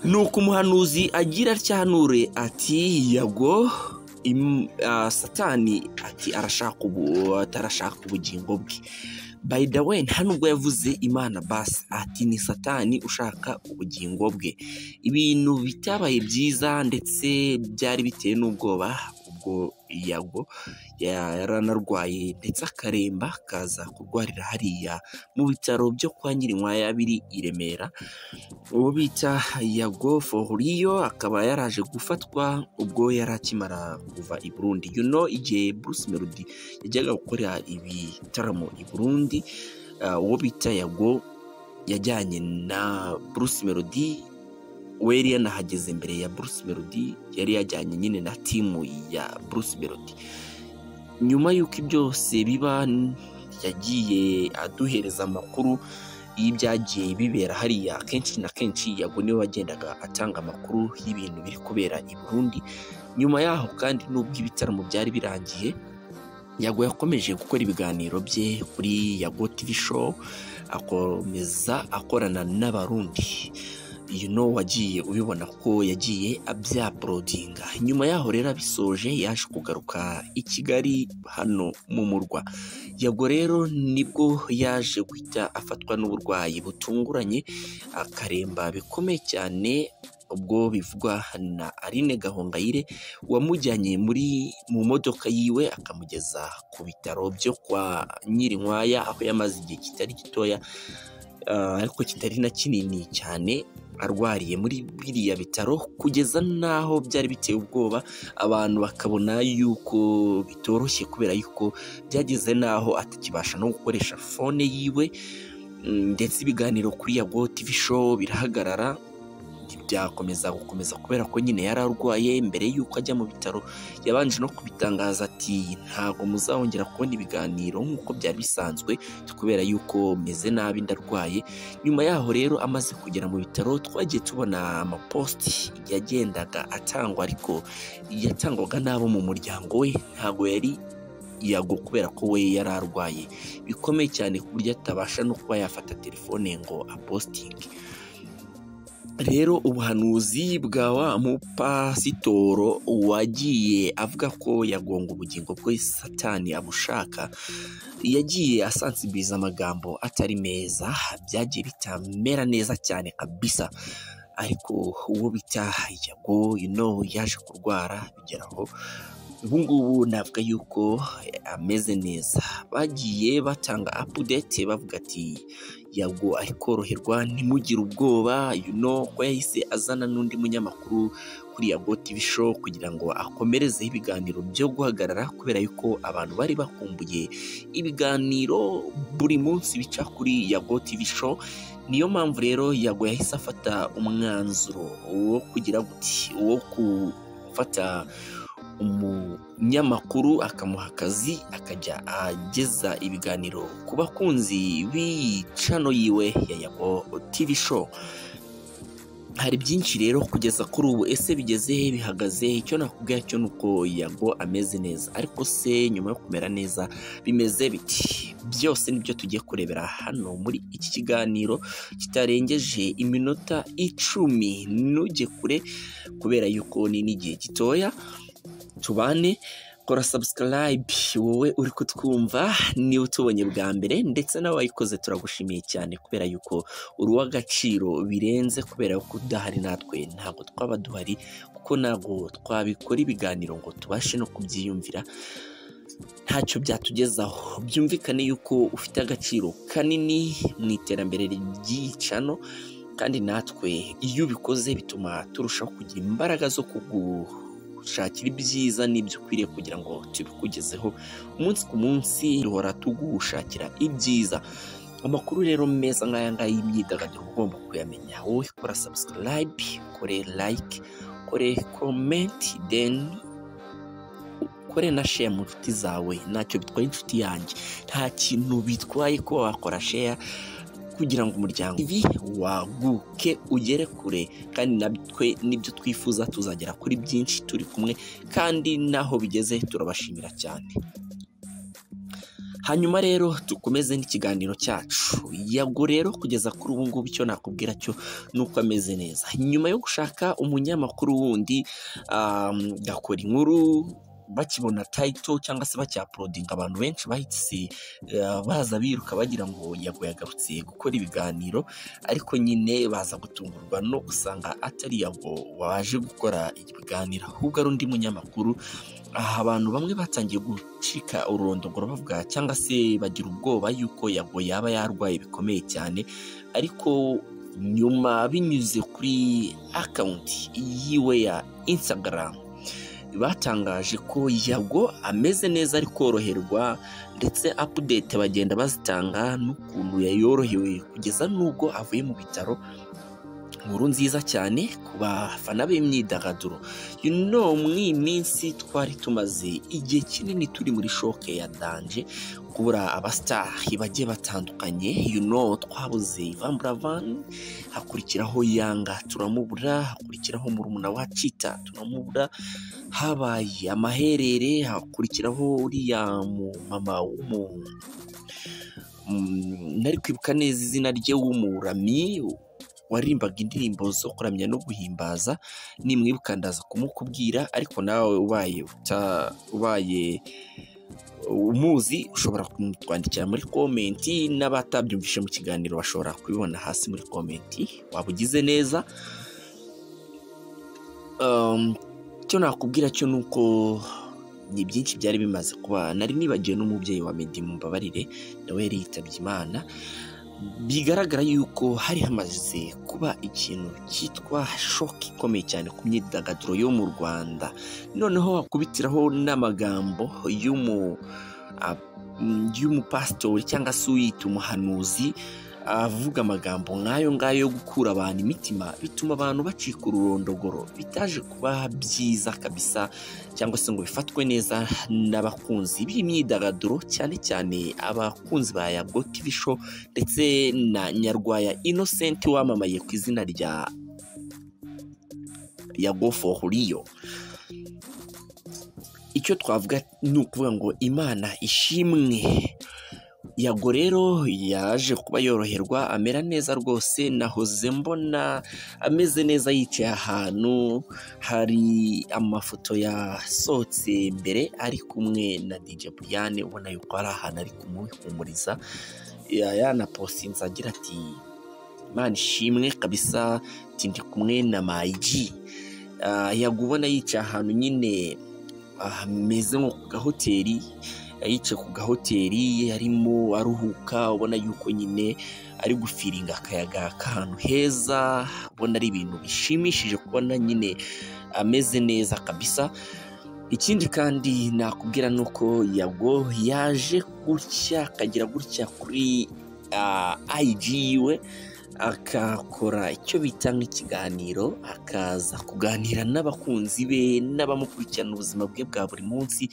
nuko umuhanuzi agira atyanure ati yago satani ati atarashaka ubugingo bwe. By the way, nta nubwo yavuze Imana basi, ati ni satani ushaka ubugingo bwe. Ibintu bitabaye byiza ndetse byari biteye n'ubwoba ubwo yago yaranarwaye ndetse akaremba, akaza kurwarira hariya mu bitaro byo kwa Nyirinkwaya biri i Remera. Uwo bita Yago Foriyo akaba yaraje gufatwa ubwo yari akimara kuva i Burundi. Igihe Bruce Melody yajyaga gukora ibitaramo i Burundi, uwo bita Yago yajyanye na Bruce Melody. We yari yanahageze mbere ya Bruce Melody, yari yajyanye nyine na timu ya Bruce Melody. Nyuma y'uko byose biba, yagiye aduhereza amakuru y'ibyagiye bibera hariya. Kenshi na kenshi Yago niwe wagendaga atanga amakuru y'ibintu biri kubera i Burundi. Nyuma yaho kandi n'ubwo ibitaramo byari birangiye, Yago yakomeje gukora ibiganiro bye kuri Yago TV show, akomeza akorana n'abarundi. Wagiye ubibona ko yagiye abyaporodinga. Nyuma yaho rero abisoje, yaje kugaruka i Kigali hano mu murwa. Yago rero nibwo yaje guhita afatwa n'uburwayi butunguranye, akaremba bikomeye cyane, ubwo bivugwa na Aline Gahongayire wamujyanye mu modoka yiwe akamugeza ku bitaro byo kwa Nyirinkwaya, aho yamaze igihe kitari gitoya ariko kitari na kinini cyane arwariye muri biriya bitaro, kugeza naho byari biteye ubwoba. Abantu bakabona yuko bitoroshye kubera yuko byageze naho atakibasha no gukoresha fone yiwe, ndetse ibiganiro kuri Yago TV show birahagarara, byakomeza kubera ko nyine yari arwaye. Mbere yuko ajya mu bitaro yabanje no kubitangaza ati ntago muzahongera kubona ibiganiro nk'uko byari bisanzwe kubera yuko meze nabi, ndarwaye. Nyuma yaho rero amaze kugera mu bitaro, twagiye tubona amaposti yagendaga atangwa, ariko yatangwaga n'abo mu muryango we, ntago yari Yago kubera ko we yari arwaye bikomeye cyane ku buryo atabasha no kuba yafata telefone ngo apostinge. Rero ubuhanuzi bwa wa mupasitoro wagiye avuga ko yagonga ubugingo bwe satani abushaka, yagiye asansibiliza amagambo atari meza, byagiye bitamera neza cyane kabisa. Ariko uwo bita Yago yaje kurwara bigeraho ubu ngubu navuga yuko ameze neza. Bagiye batanga update bavuga ati Yago ari koroherwa, ntimugire ubwoba. Ko yahise azana n'undi munyamakuru kuri Yago TV show kugira ngo akomerezeho ibiganiro byo guhagarara, kubera yuko abantu bari bakumbuye ibiganiro buri munsi bica kuri Yago TV show. Niyo mpamvu rero Yago yahise afata umwanzuro wo kugira wo gufata umunyamakuru akamuha akazi, akajya ageza ibiganiro ku bakunzi b'icano yiwe ya Yago TV show. Hari byinshi rero kugeza kuri ubu, ese bigeze he, bihagaze? Icyo nakubwira cyo nuko Yago ameze neza, ariko se nyuma yo kumera neza bimeze biti? Byose nibyo tugiye kurebera hano muri iki kiganiro kitarengeje iminota 10. Nujye kure kubera yuko ni n'igihe gitoya. Tubane, kora subscribe wowe uri kutwumva niba utubonye bwa mbere, ndetse n'abayikoze turagushimiye cyane kubera yuko uri uw'agaciro birenze, kubera yuko udahari natwe ntabwo twaba duhari, kuko ntabwo twabikora ibiganiro ngo tubashe no kubyiyumvira, ntacyo byatugezaho. Byumvikane yuko ufite agaciro kanini mu iterambere ry'icano, kandi natwe iyo ubikoze bituma turushaho kugira imbaraga zo shakira ibyiza n'ibyo ukwiriye kugira ngo tubikugezeho umunsi ku munsi. Duhora tugushakira ibyiza. Amakuru rero meza nk'aya ngaya y'imyidagaduro ugomba kuyamenya. Wowe kora subscribe, kore like, kore comment, then kore na share mu nshuti zawe. Ntacyo bitwaye inshuti yanjye, nta kintu bitwaye ko wakora share kugira ngo umuryango ibi waguke ugere kure, kandi natwe nibyo twifuza, tuzagera kuri byinshi turi kumwe, kandi naho bigeze turabashimira cyane. hanyuma rero dukomeze n'ikiganiro cyacu. Yago rero kugeza kuri ubu ngubu icyo nakubwira cyo nuko ameze neza, nyuma yo gushaka umunyamakuru wundi gakora inkuru bakibona title cyangwa se bacyaprodinga, abantu benshi bahise baza biruka bagira ngo Yago yagarutse gukora ibiganiro, ariko nyine baza gutungurwa no gusanga atari Yago waje gukora ibiganiro, ahubwo ari undi munyamakuru. Abantu bamwe batangiye gucika ururondogoro bavuga cyangwa se bagira ubwoba yuko Yago yaba yarwaye bikomeye cyane, ariko nyuma binyuze kuri account yiwe ya Instagram batangaje ko Yago ameze neza ari koroherwa, ndetse update bagenda bazitanga n'ukuntu yayorohewe kugeza nubwo avuye mu bitaro. Inkuru nziza cyane ku bafana b'imyidagaduro. Mw'iyi minsi twari tumaze igihe kinini turi muri shoke ya danje kubura abastari bagiye batandukanye. Twabuze Ivan Buravan, hakurikiraho Yanga turamubura, hakurikiraho murumuna wa Chita turamubura, habaye amaherere, hakurikiraho uriya mama nari kwibuka neza izina rye w'umurami warimbaga indirimbo zo kuramya no guhimbaza, nimwibuka ndaza kumukubwira, ariko nawe ubaye umuzi ushobora kumutwandikira muri komenti, n'abatabyumvishe mu kiganiro bashobora kubibona hasi muri komenti. Waba ugize neza. Icyo nakubwira cyo nuko ni byinshi byari bimaze kuba. Nari nibagiwe n'umubyeyi wa Meddy, mumbabarire, nawe yari yitabye Imana. Bigaragara yuko hari hamaze kuba ikintu cyitwa shock ikomeye cyane ku myidagaduro yo mu Rwanda. Noneho wakubitiraho n'amagambo y'umupasitori cyangwa se uyita umuhanuzi avuga amagambo nk'ayo ngayo yo gukura abantu imitima, bituma abantu bacika ururondogoro. Bitaje kuba byiza kabisa, cyangwa se ngo bifatwe neza n'abakunzi b'imyidagaduro, cyane cyane abakunzi ba Yago TV show ndetse na Nyarwaya Innocent wamamaye ku izina rya Yago for Rio. Icyo twavuga ni ukuvuga ngo Imana ishimwe. Yago rero yaje kuba yoroherwa, amera neza rwose. Nahoze mbona ameze neza yicaye ahantu, hari amafoto yasohotse mbere ari kumwe na DJ Brian, ubona yuko ari ahantu ari kumuhumuriza. Yanapostinze agira ati Imana ishimwe kabisa, ndi kumwe na Maiji. Yago ubona yicaye ahantu nyine ameze nko ku gahoteli, yicaye ku gahoteli arimo aruhuka, ubona yuko nyine ari gufiringa akayaga k'ahantu heza, ubona ari ibintu bishimishije kubona nyine ameze neza kabisa. Ikindi kandi nakubwira nuko Yago yaje gutya akagira gutya kuri IG yiwe, akakora icyo bita nk'ikiganiro, akaza kuganira n'abakunzi be n'abamukurikirana ubuzima bwe bwa buri munsi,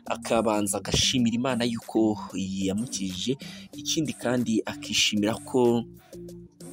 akabanza agashimira Imana yuko yamukijije. Ikindi kandi akishimira ko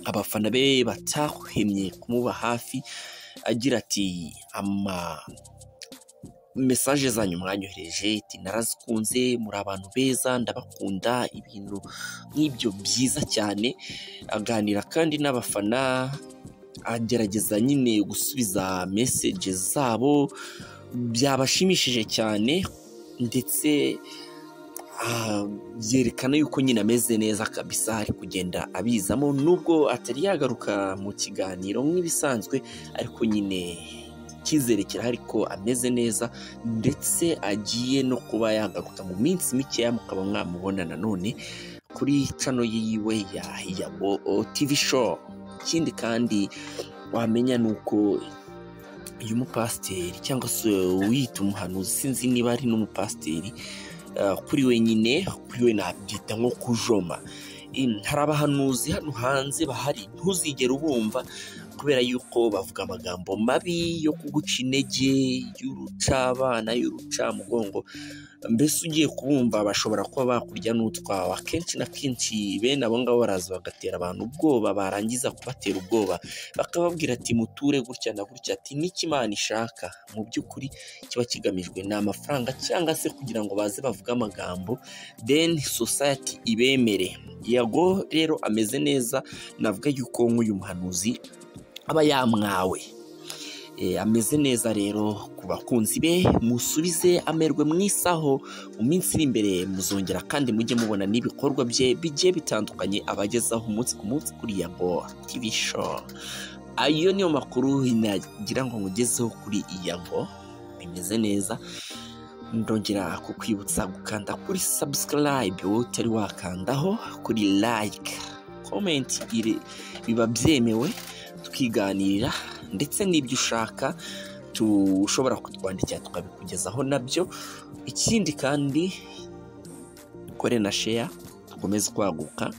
abafana be batahwemye kumuba hafi, agira ati message zanyu mwanyohereje narazikunze, muri abantu beza, ndabakunda, ibintu nk'ibyo byiza cyane. Aganira kandi n'abafana, agerageza nyine gusubiza messages zabo, byabashimishije cyane, ndetse byerekana yuko nyine ameze neza kabisa, ari kugenda abizamo, nubwo atari yagaruka mu kiganiro nk'ibisanzwe, ariko nyine icyizere kirahari ko ameze neza, ndetse agiye no kuba yagaruka mu minsi mikeya, mukaba mwamubona nanone kuri channel yiwe ya Yago TV show. Ikindi kandi wamenya nuko uyu mupasiteri cyangwa se wita umuhanuzi, sinzi niba ari n'umupasiteri, kuri we nyine, kuri we nabyita nko kujoma. Hari abahanuzi hano hanze bahari ntuzigere ubumva kubera yuko bavuga amagambo mabi yo kuguca intege, y'urucabana, y'urucamugongo, mbese ugiye kubumva bashobora kuba bakurya n'utwawe. Akenshi na kenshi bene abo ngabo baraza bagatera abantu ubwoba, barangiza kubatera ubwoba bakababwira ati muture gutya na gutya, ati n'iki Imana ishaka mu by'ukuri kiba kigamijwe ni amafaranga cyangwa se kugira ngo baze bavuge amagambo then society ibemere. Yago rero ameze neza, navuga yuko nk'uyu muhanuzi aba yamwawe. Ameze neza rero ku bakunzi be, musubize amerwe mwisaho. Mu minsi iri imbere muzongera kandi mujye mubona n'ibikorwa bye bigiye bitandukanye abagezaho umunsi ku munsi kuri Yago TV show. Ayo niyo makuru nagira ngo mugezeho kuri Yago. Bimeze neza, ndongera kukwibutsa gukanda kuri subscribe utari wakandaho, kuri like, comment, biba byemewe tukiganirira, ndetse n'ibyo ushaka tushobora kutwandikira tukabikugezaho nabyo. Ikindi kandi ukore na share, tukomeze kwaguka.